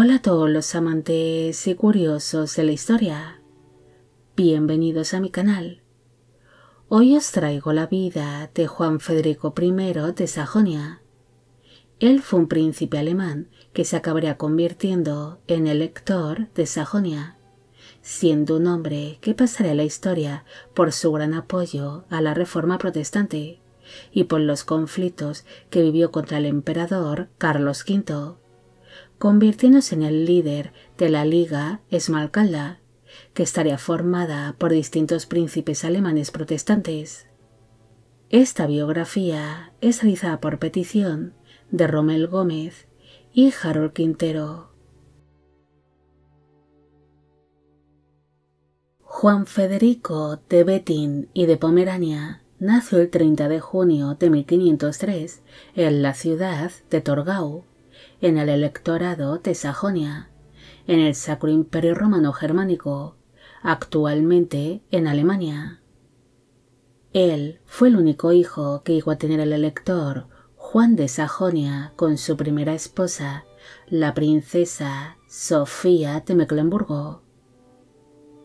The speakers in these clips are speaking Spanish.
Hola a todos los amantes y curiosos de la historia. Bienvenidos a mi canal. Hoy os traigo la vida de Juan Federico I de Sajonia. Él fue un príncipe alemán que se acabaría convirtiendo en elector de Sajonia, siendo un hombre que pasaría a la historia por su gran apoyo a la Reforma protestante y por los conflictos que vivió contra el emperador Carlos V, convirtiéndose en el líder de la Liga Esmalcalda, que estaría formada por distintos príncipes alemanes protestantes. Esta biografía es realizada por petición de Romel Gómez y Harold Quintero. Juan Federico de Wettin y de Pomerania nació el 30 de junio de 1503 en la ciudad de Torgau, en el electorado de Sajonia, en el Sacro Imperio Romano Germánico, actualmente en Alemania. Él fue el único hijo que llegó a tener el elector Juan de Sajonia con su primera esposa, la princesa Sofía de Mecklemburgo.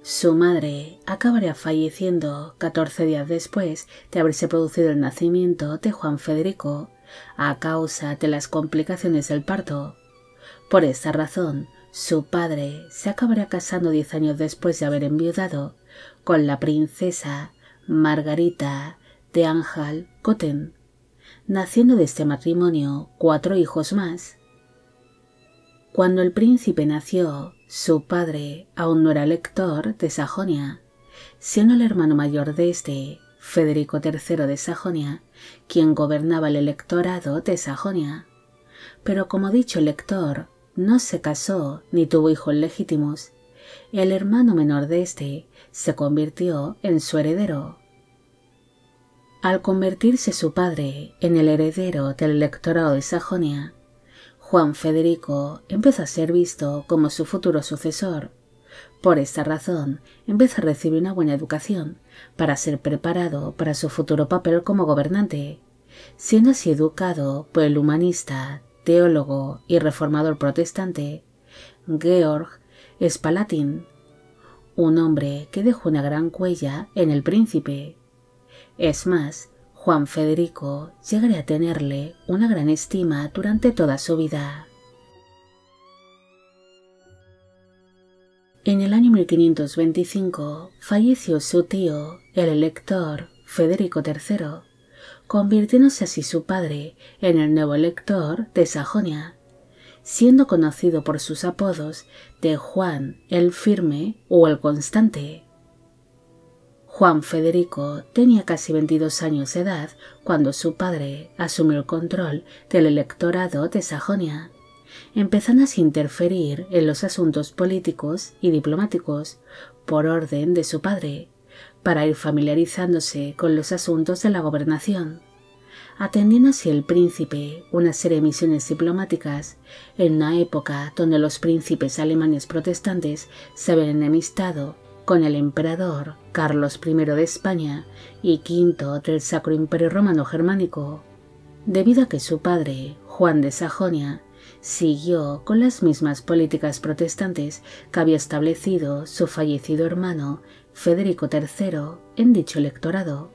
Su madre acabaría falleciendo 14 días después de haberse producido el nacimiento de Juan Federico, a causa de las complicaciones del parto. Por esta razón, su padre se acabaría casando 10 años después de haber enviudado con la princesa Margarita de Anhalt-Köthen, naciendo de este matrimonio 4 hijos más. Cuando el príncipe nació, su padre aún no era elector de Sajonia, siendo el hermano mayor de este, Federico III de Sajonia, quien gobernaba el electorado de Sajonia. Pero como dicho elector no se casó ni tuvo hijos legítimos, el hermano menor de este se convirtió en su heredero. Al convertirse su padre en el heredero del electorado de Sajonia, Juan Federico empezó a ser visto como su futuro sucesor. Por esta razón, empezó a recibir una buena educación para ser preparado para su futuro papel como gobernante, siendo así educado por el humanista, teólogo y reformador protestante Georg Spalatin, un hombre que dejó una gran huella en el príncipe. Es más, Juan Federico llegaría a tenerle una gran estima durante toda su vida. En el año 1525 falleció su tío, el elector Federico III, convirtiéndose así su padre en el nuevo elector de Sajonia, siendo conocido por sus apodos de Juan el Firme o el Constante. Juan Federico tenía casi 22 años de edad cuando su padre asumió el control del electorado de Sajonia, empezando así a interferir en los asuntos políticos y diplomáticos por orden de su padre, para ir familiarizándose con los asuntos de la gobernación, atendiendo así el príncipe una serie de misiones diplomáticas en una época donde los príncipes alemanes protestantes se habían enemistado con el emperador Carlos I de España y V del Sacro Imperio Romano Germánico, debido a que su padre, Juan de Sajonia, siguió con las mismas políticas protestantes que había establecido su fallecido hermano Federico III en dicho electorado,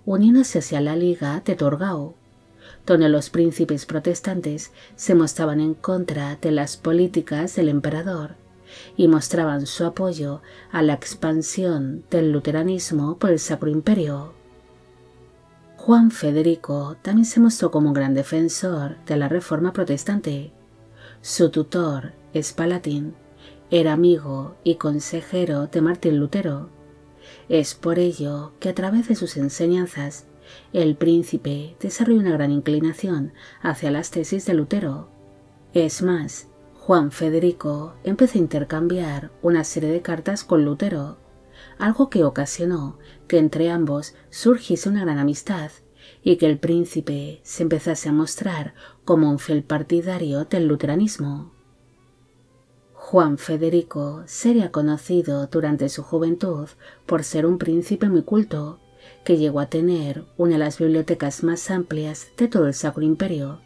uniéndose hacia la Liga de Torgau, donde los príncipes protestantes se mostraban en contra de las políticas del emperador y mostraban su apoyo a la expansión del luteranismo por el Sacro Imperio. Juan Federico también se mostró como un gran defensor de la Reforma protestante. Su tutor, Spalatin, era amigo y consejero de Martín Lutero. Es por ello que a través de sus enseñanzas, el príncipe desarrolló una gran inclinación hacia las tesis de Lutero. Es más, Juan Federico empezó a intercambiar una serie de cartas con Lutero, algo que ocasionó que entre ambos surgiese una gran amistad y que el príncipe se empezase a mostrar como un fiel partidario del luteranismo. Juan Federico sería conocido durante su juventud por ser un príncipe muy culto, que llegó a tener una de las bibliotecas más amplias de todo el Sacro Imperio,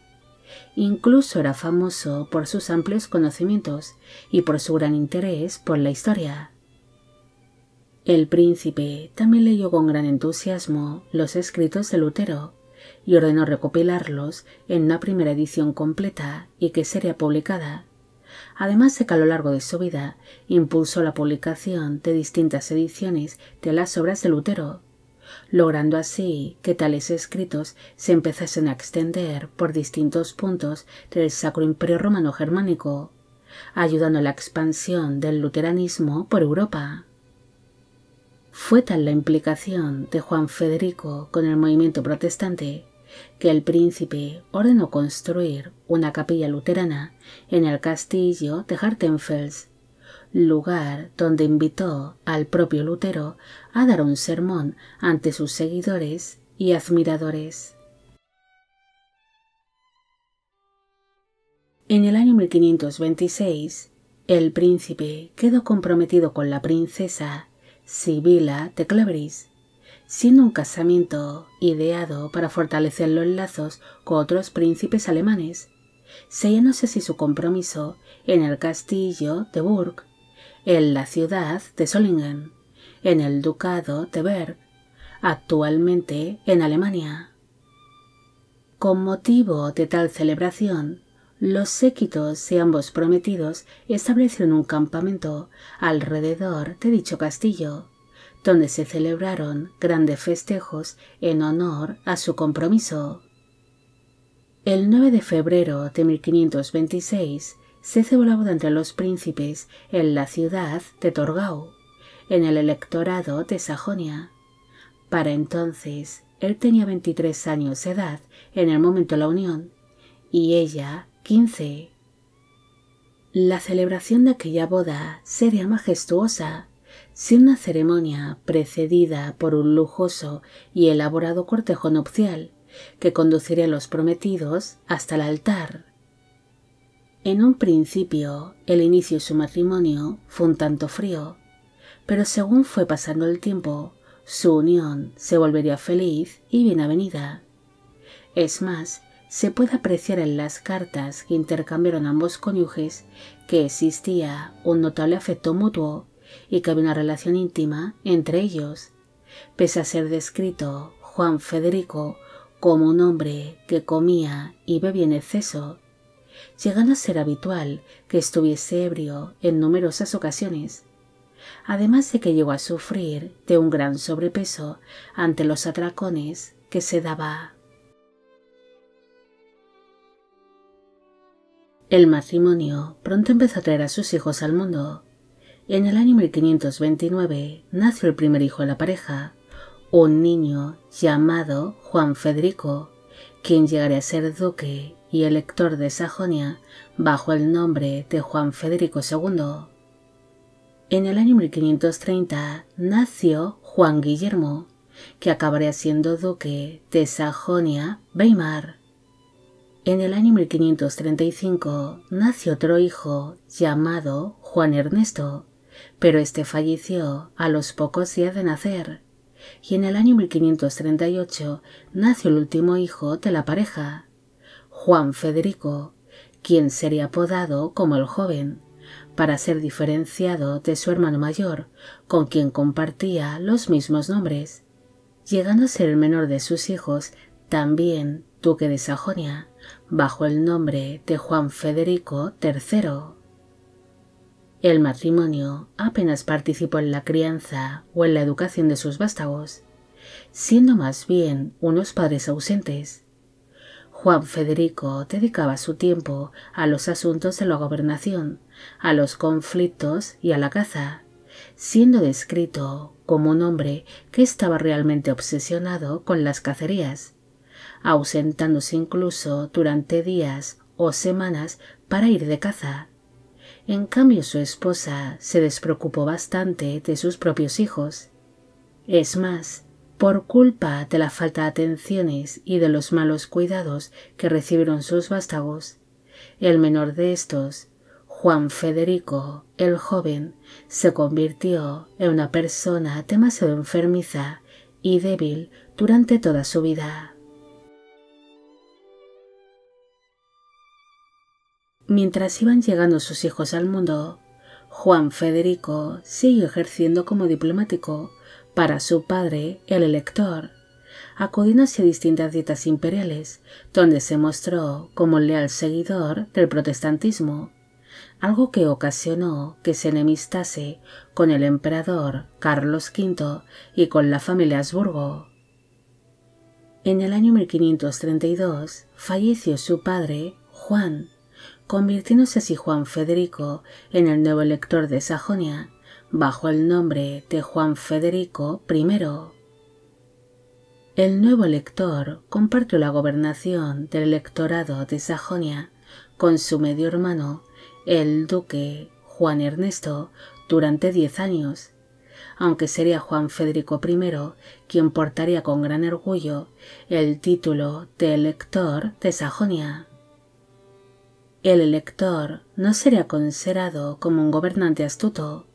Incluso era famoso por sus amplios conocimientos y por su gran interés por la historia. El príncipe también leyó con gran entusiasmo los escritos de Lutero y ordenó recopilarlos en una primera edición completa y que sería publicada. Además de que a lo largo de su vida impulsó la publicación de distintas ediciones de las obras de Lutero, logrando así que tales escritos se empezasen a extender por distintos puntos del Sacro Imperio Romano Germánico, ayudando a la expansión del luteranismo por Europa. Fue tal la implicación de Juan Federico con el movimiento protestante que el príncipe ordenó construir una capilla luterana en el castillo de Hartenfels, lugar donde invitó al propio Lutero a dar un sermón ante sus seguidores y admiradores. En el año 1526, el príncipe quedó comprometido con la princesa Sibila de Clevris, siendo un casamiento ideado para fortalecer los lazos con otros príncipes alemanes, sellándose así su compromiso en el castillo de Burg, en la ciudad de Solingen, en el ducado de Berg, actualmente en Alemania. Con motivo de tal celebración, los séquitos de ambos prometidos establecieron un campamento alrededor de dicho castillo, donde se celebraron grandes festejos en honor a su compromiso. El 9 de febrero de 1526 se celebró la boda entre los príncipes en la ciudad de Torgau, en el electorado de Sajonia. Para entonces, él tenía 23 años de edad en el momento de la unión, y ella 15. La celebración de aquella boda sería majestuosa, sin una ceremonia precedida por un lujoso y elaborado cortejo nupcial que conduciría a los prometidos hasta el altar. En un principio, el inicio de su matrimonio fue un tanto frío, pero según fue pasando el tiempo, su unión se volvería feliz y bien avenida. Es más, se puede apreciar en las cartas que intercambiaron ambos cónyuges que existía un notable afecto mutuo y que había una relación íntima entre ellos, pese a ser descrito Juan Federico como un hombre que comía y bebía en exceso, llegando a ser habitual que estuviese ebrio en numerosas ocasiones, además de que llegó a sufrir de un gran sobrepeso ante los atracones que se daba. El matrimonio pronto empezó a traer a sus hijos al mundo. En el año 1529 nació el primer hijo de la pareja, un niño llamado Juan Federico, quien llegaría a ser duque y elector de Sajonia bajo el nombre de Juan Federico II. En el año 1530 nació Juan Guillermo, que acabaría siendo duque de Sajonia-Weimar. En el año 1535 nació otro hijo llamado Juan Ernesto, pero este falleció a los pocos días de nacer, y en el año 1538 nació el último hijo de la pareja, Juan Federico, quien sería apodado como el Joven, para ser diferenciado de su hermano mayor, con quien compartía los mismos nombres, llegando a ser el menor de sus hijos, también duque de Sajonia, bajo el nombre de Juan Federico III. El matrimonio apenas participó en la crianza o en la educación de sus vástagos, siendo más bien unos padres ausentes. Juan Federico dedicaba su tiempo a los asuntos de la gobernación, a los conflictos y a la caza, siendo descrito como un hombre que estaba realmente obsesionado con las cacerías, ausentándose incluso durante días o semanas para ir de caza. En cambio, su esposa se despreocupó bastante de sus propios hijos. Es más, por culpa de la falta de atenciones y de los malos cuidados que recibieron sus vástagos, el menor de estos, Juan Federico, el Joven, se convirtió en una persona demasiado enfermiza y débil durante toda su vida. Mientras iban llegando sus hijos al mundo, Juan Federico siguió ejerciendo como diplomático para su padre, el Elector, acudiendo hacia distintas dietas imperiales, donde se mostró como un leal seguidor del protestantismo, algo que ocasionó que se enemistase con el emperador Carlos V y con la familia Habsburgo. En el año 1532 falleció su padre, Juan, convirtiéndose así Juan Federico en el nuevo elector de Sajonia, bajo el nombre de Juan Federico I. El nuevo elector compartió la gobernación del electorado de Sajonia con su medio hermano, el duque Juan Ernesto, durante 10 años, aunque sería Juan Federico I quien portaría con gran orgullo el título de elector de Sajonia. El elector no sería considerado como un gobernante astuto.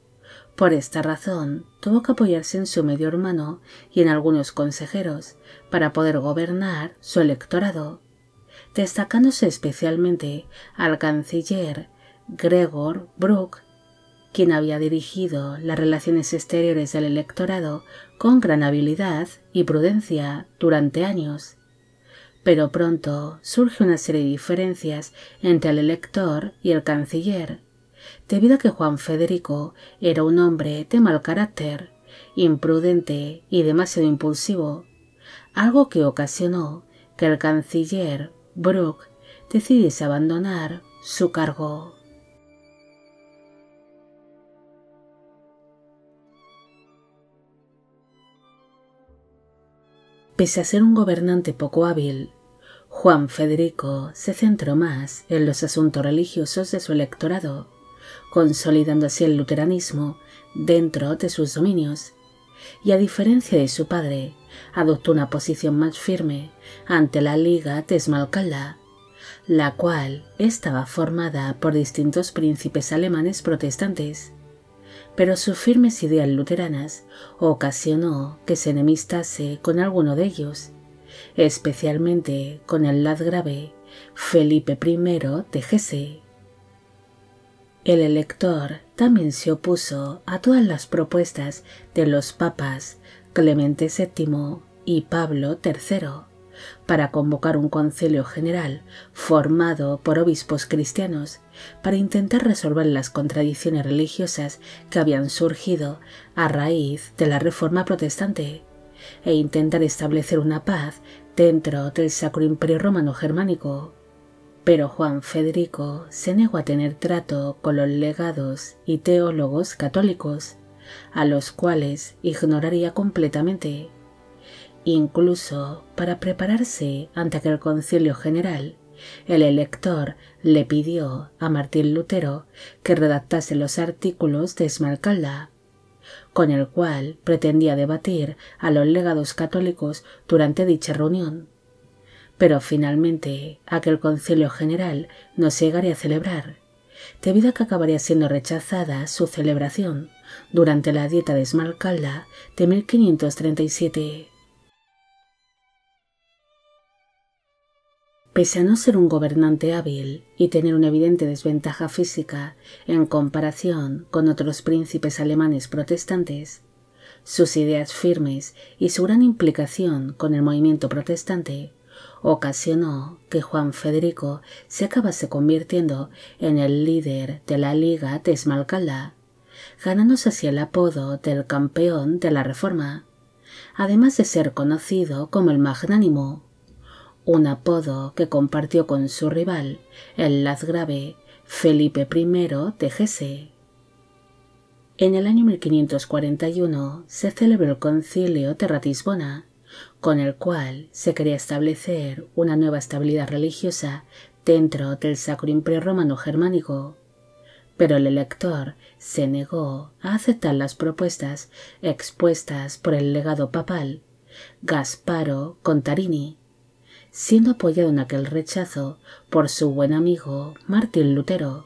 Por esta razón, tuvo que apoyarse en su medio hermano y en algunos consejeros para poder gobernar su electorado, destacándose especialmente al canciller Gregor Bruck, quien había dirigido las relaciones exteriores del electorado con gran habilidad y prudencia durante años. Pero pronto surge una serie de diferencias entre el elector y el canciller, debido a que Juan Federico era un hombre de mal carácter, imprudente y demasiado impulsivo, algo que ocasionó que el canciller Bruck decidiese abandonar su cargo. Pese a ser un gobernante poco hábil, Juan Federico se centró más en los asuntos religiosos de su electorado, consolidando así el luteranismo dentro de sus dominios, y a diferencia de su padre, adoptó una posición más firme ante la Liga de Esmalcalda, la cual estaba formada por distintos príncipes alemanes protestantes, pero sus firmes ideas luteranas ocasionó que se enemistase con alguno de ellos, especialmente con el landgrave Felipe I de Hesse. El elector también se opuso a todas las propuestas de los papas Clemente VII y Pablo III para convocar un concilio general formado por obispos cristianos para intentar resolver las contradicciones religiosas que habían surgido a raíz de la Reforma protestante e intentar establecer una paz dentro del Sacro Imperio Romano Germánico. Pero Juan Federico se negó a tener trato con los legados y teólogos católicos, a los cuales ignoraría completamente. Incluso para prepararse ante aquel concilio general, el elector le pidió a Martín Lutero que redactase los artículos de Esmalcalda, con el cual pretendía debatir a los legados católicos durante dicha reunión. Pero finalmente aquel concilio general no se llegaría a celebrar, debido a que acabaría siendo rechazada su celebración durante la Dieta de Esmalcalda de 1537. Pese a no ser un gobernante hábil y tener una evidente desventaja física en comparación con otros príncipes alemanes protestantes, sus ideas firmes y su gran implicación con el movimiento protestante ocasionó que Juan Federico se acabase convirtiendo en el líder de la Liga de Esmalcalda, ganándose así el apodo del campeón de la Reforma, además de ser conocido como el Magnánimo, un apodo que compartió con su rival, el landgrave Felipe I de Hesse. En el año 1541 se celebró el Concilio de Ratisbona, con el cual se quería establecer una nueva estabilidad religiosa dentro del Sacro Imperio Romano Germánico, pero el elector se negó a aceptar las propuestas expuestas por el legado papal, Gasparo Contarini, siendo apoyado en aquel rechazo por su buen amigo Martín Lutero,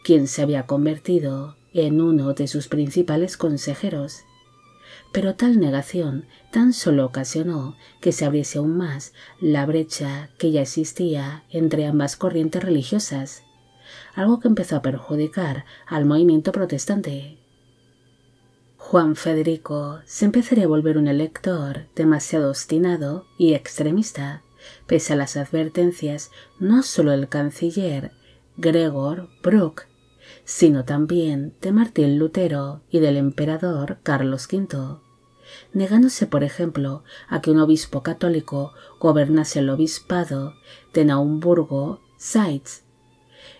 quien se había convertido en uno de sus principales consejeros. Pero tal negación tan solo ocasionó que se abriese aún más la brecha que ya existía entre ambas corrientes religiosas, algo que empezó a perjudicar al movimiento protestante. Juan Federico se empezaría a volver un elector demasiado obstinado y extremista, pese a las advertencias no solo del canciller Gregor Bruck, sino también de Martín Lutero y del emperador Carlos V, negándose, por ejemplo, a que un obispo católico gobernase el obispado de Naumburgo-Zeitz,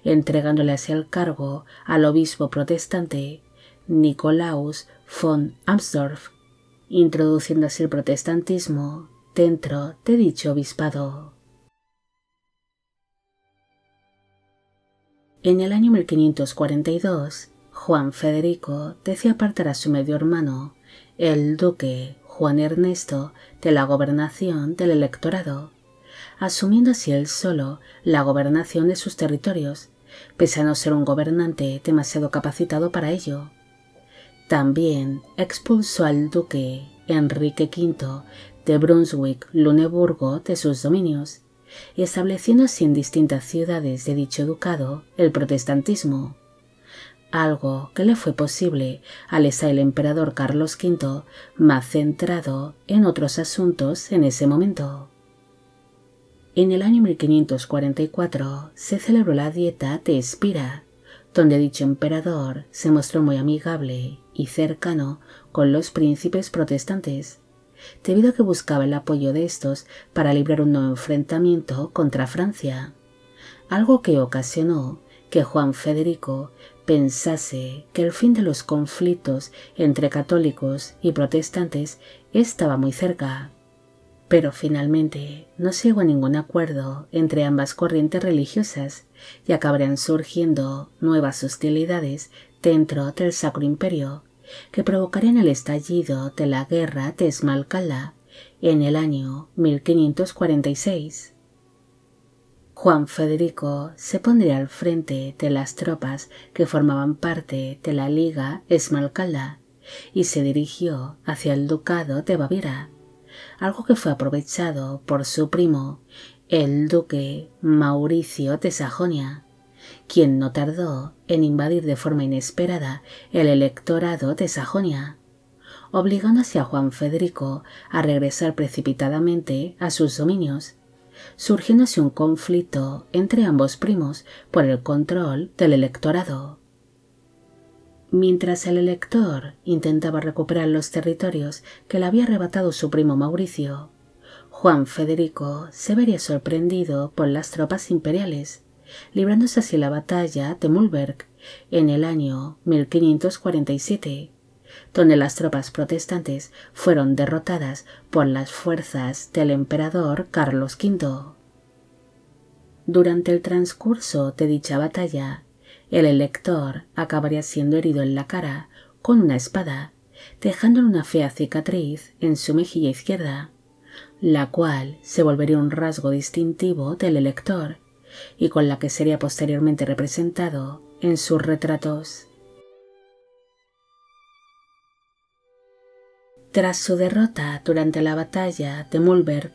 entregándole así el cargo al obispo protestante Nikolaus von Amsdorf, introduciendo así el protestantismo dentro de dicho obispado. En el año 1542, Juan Federico decía apartar a su medio hermano, el duque Juan Ernesto, de la gobernación del electorado, asumiendo así él solo la gobernación de sus territorios, pese a no ser un gobernante demasiado capacitado para ello. También expulsó al duque Enrique V de Brunswick-Luneburgo de sus dominios, y estableciendo así en distintas ciudades de dicho ducado el protestantismo, algo que le fue posible al estar el emperador Carlos V más centrado en otros asuntos en ese momento. En el año 1544 se celebró la Dieta de Spira, donde dicho emperador se mostró muy amigable y cercano con los príncipes protestantes, debido a que buscaba el apoyo de estos para librar un nuevo enfrentamiento contra Francia, algo que ocasionó que Juan Federico pensase que el fin de los conflictos entre católicos y protestantes estaba muy cerca. Pero finalmente no se llegó a ningún acuerdo entre ambas corrientes religiosas y acabarían surgiendo nuevas hostilidades dentro del Sacro Imperio que provocarían el estallido de la Guerra de Esmalcalda en el año 1546. Juan Federico se pondría al frente de las tropas que formaban parte de la Liga Esmalcalda y se dirigió hacia el Ducado de Baviera, algo que fue aprovechado por su primo, el duque Mauricio de Sajonia, quien no tardó en invadir de forma inesperada el electorado de Sajonia, obligando así a Juan Federico a regresar precipitadamente a sus dominios, surgiendo así un conflicto entre ambos primos por el control del electorado. Mientras el elector intentaba recuperar los territorios que le había arrebatado su primo Mauricio, Juan Federico se vería sorprendido por las tropas imperiales, librándose así la batalla de Mühlberg en el año 1547, donde las tropas protestantes fueron derrotadas por las fuerzas del emperador Carlos V. Durante el transcurso de dicha batalla, el elector acabaría siendo herido en la cara con una espada, dejándole una fea cicatriz en su mejilla izquierda, la cual se volvería un rasgo distintivo del elector y con la que sería posteriormente representado en sus retratos. Tras su derrota durante la batalla de Mühlberg,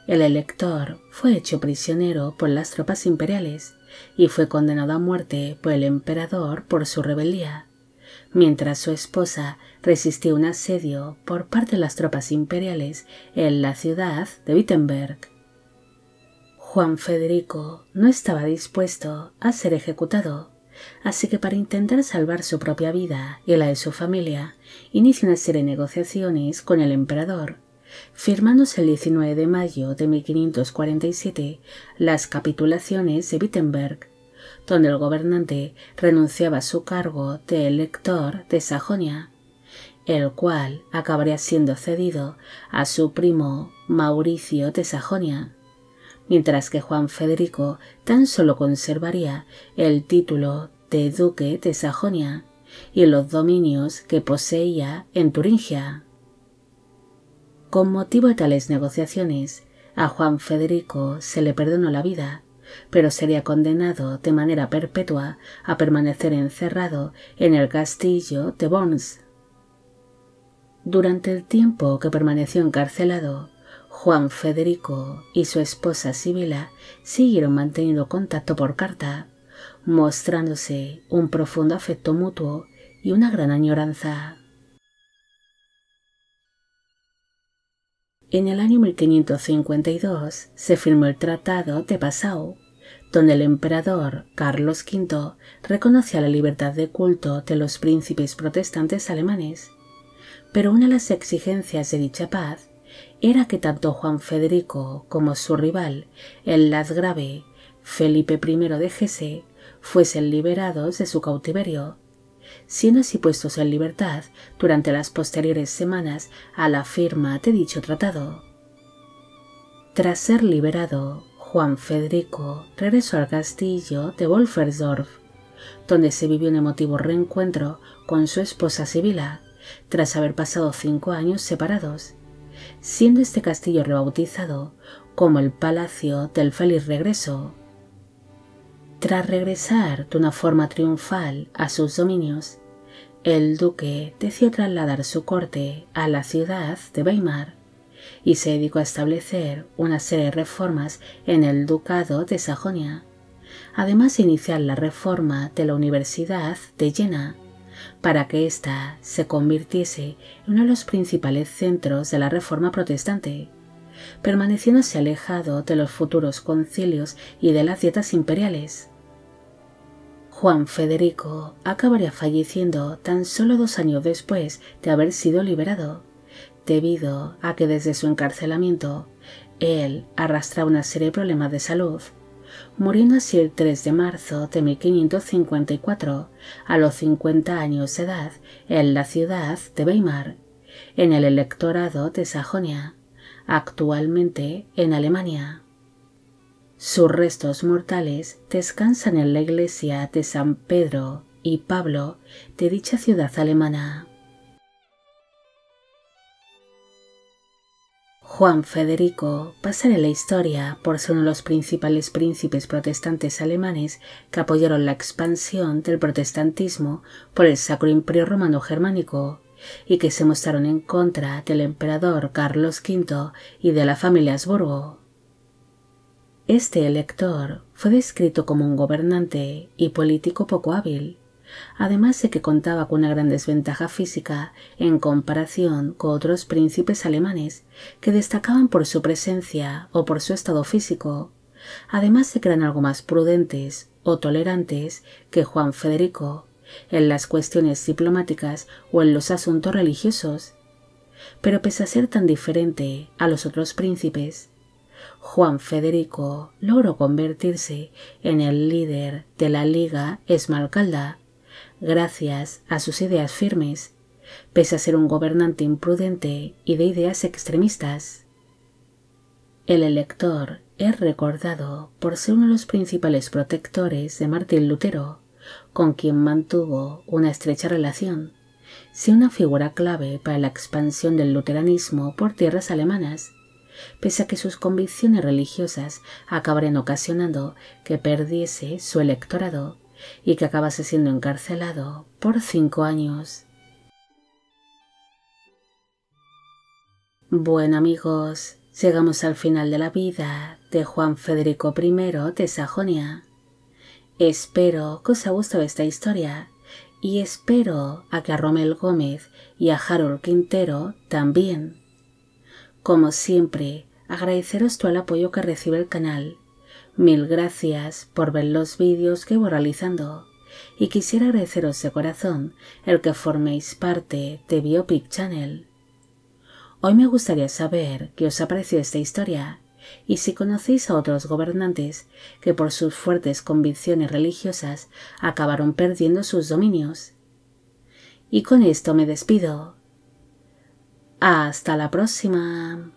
el elector fue hecho prisionero por las tropas imperiales y fue condenado a muerte por el emperador por su rebeldía, mientras su esposa resistía un asedio por parte de las tropas imperiales en la ciudad de Wittenberg. Juan Federico no estaba dispuesto a ser ejecutado, así que para intentar salvar su propia vida y la de su familia, inició una serie de negociaciones con el emperador, firmándose el 19 de mayo de 1547 las capitulaciones de Wittenberg, donde el gobernante renunciaba a su cargo de elector de Sajonia, el cual acabaría siendo cedido a su primo Mauricio de Sajonia, mientras que Juan Federico tan solo conservaría el título de duque de Sajonia y los dominios que poseía en Turingia. Con motivo de tales negociaciones, a Juan Federico se le perdonó la vida, pero sería condenado de manera perpetua a permanecer encerrado en el castillo de Worms. Durante el tiempo que permaneció encarcelado, Juan Federico y su esposa Sibila siguieron manteniendo contacto por carta, mostrándose un profundo afecto mutuo y una gran añoranza. En el año 1552 se firmó el Tratado de Passau, donde el emperador Carlos V reconocía la libertad de culto de los príncipes protestantes alemanes, pero una de las exigencias de dicha paz era que tanto Juan Federico como su rival, el landgrave Felipe I de Hesse, fuesen liberados de su cautiverio, siendo así puestos en libertad durante las posteriores semanas a la firma de dicho tratado. Tras ser liberado, Juan Federico regresó al castillo de Wolfersdorf, donde se vivió un emotivo reencuentro con su esposa Sibila, tras haber pasado 5 años separados, siendo este castillo rebautizado como el Palacio del Feliz Regreso. Tras regresar de una forma triunfal a sus dominios, el duque decidió trasladar su corte a la ciudad de Weimar y se dedicó a establecer una serie de reformas en el ducado de Sajonia, además de iniciar la reforma de la Universidad de Jena, para que ésta se convirtiese en uno de los principales centros de la reforma protestante, permaneciéndose alejado de los futuros concilios y de las dietas imperiales. Juan Federico acabaría falleciendo tan solo 2 años después de haber sido liberado, debido a que desde su encarcelamiento él arrastraba una serie de problemas de salud, muriendo así el 3 de marzo de 1554 a los 50 años de edad en la ciudad de Weimar, en el electorado de Sajonia, actualmente en Alemania. Sus restos mortales descansan en la iglesia de San Pedro y Pablo de dicha ciudad alemana. Juan Federico pasaría la historia por ser uno de los principales príncipes protestantes alemanes que apoyaron la expansión del protestantismo por el Sacro Imperio Romano Germánico y que se mostraron en contra del emperador Carlos V y de la familia Habsburgo. Este elector fue descrito como un gobernante y político poco hábil, además de que contaba con una gran desventaja física en comparación con otros príncipes alemanes que destacaban por su presencia o por su estado físico, además de que eran algo más prudentes o tolerantes que Juan Federico en las cuestiones diplomáticas o en los asuntos religiosos. Pero pese a ser tan diferente a los otros príncipes, Juan Federico logró convertirse en el líder de la Liga Esmalcalda, gracias a sus ideas firmes, pese a ser un gobernante imprudente y de ideas extremistas. El elector es recordado por ser uno de los principales protectores de Martín Lutero, con quien mantuvo una estrecha relación, siendo una figura clave para la expansión del luteranismo por tierras alemanas, pese a que sus convicciones religiosas acabarían ocasionando que perdiese su electorado y que acabase siendo encarcelado por 5 años. Bueno amigos, llegamos al final de la vida de Juan Federico I de Sajonia. Espero que os haya gustado esta historia y espero a que a Romel Gómez y a Harold Quintero también. Como siempre, agradeceros todo el apoyo que recibe el canal. Mil gracias por ver los vídeos que voy realizando y quisiera agradeceros de corazón el que forméis parte de Biopic Channel. Hoy me gustaría saber qué os ha parecido esta historia y si conocéis a otros gobernantes que por sus fuertes convicciones religiosas acabaron perdiendo sus dominios. Y con esto me despido. Hasta la próxima.